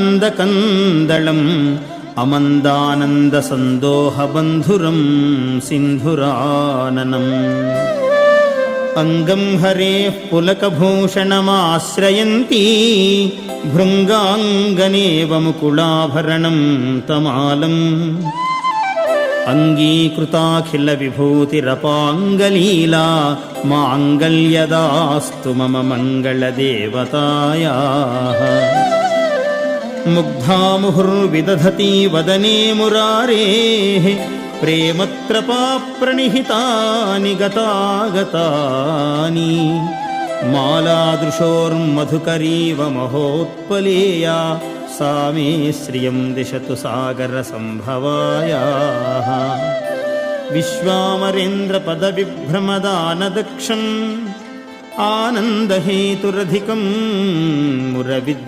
ಇಂದಿರಾನಂದಕಂದಳಂ ಅಮಂದಾನಂದಸಂದೋಹಬಂಧುರಂ ಸಿಂಧುರಾನನಂ ಅಂಗಂ ಹರೇಃ ಪುಲಕಭೂಷಣಮಾಶ್ರಯಂತೀ ಭೃಂಗಾಂಗನೇವ ಮುಕುಳಾಭರಣಂ ತಮಾಲಂ ಅಂಗೀಕೃತಾಖಿಲ ವಿಭೂತಿರಪಾಂಗಲೀಲಾ ಮಾಂಗಲ್ಯದಾಸ್ತು ಮಮ ಮಂಗಳದೇವತಾಯಾಃ ಮುಗ್ಧಾ ಮುಹುರ್ವಿದಧತಿ ವದನೆ ಮುರಾರೇಃ ಪ್ರೇಮತ್ರಪಾ ಪ್ರಣಿಹಿತಾನಿ ಗತಾಗತಾನಿ ಮಾಲಾದೃಶೋರ್ಮಧುಕರೀವ ಮಹೋತ್ಪಲೇಯಾ ಸಾ ಮೇ ಶ್ರಿಯಂ ದಿಶತು ಸಾಗರ ಸಂಭವಾಯಾಃ ವಿಶ್ವಾಮರೇಂದ್ರ ಪದವಿಭ್ರಮದಾನದಕ್ಷಂ ಆನಂದಹೇತುರಧಿಕಂ ಮುರವಿದ್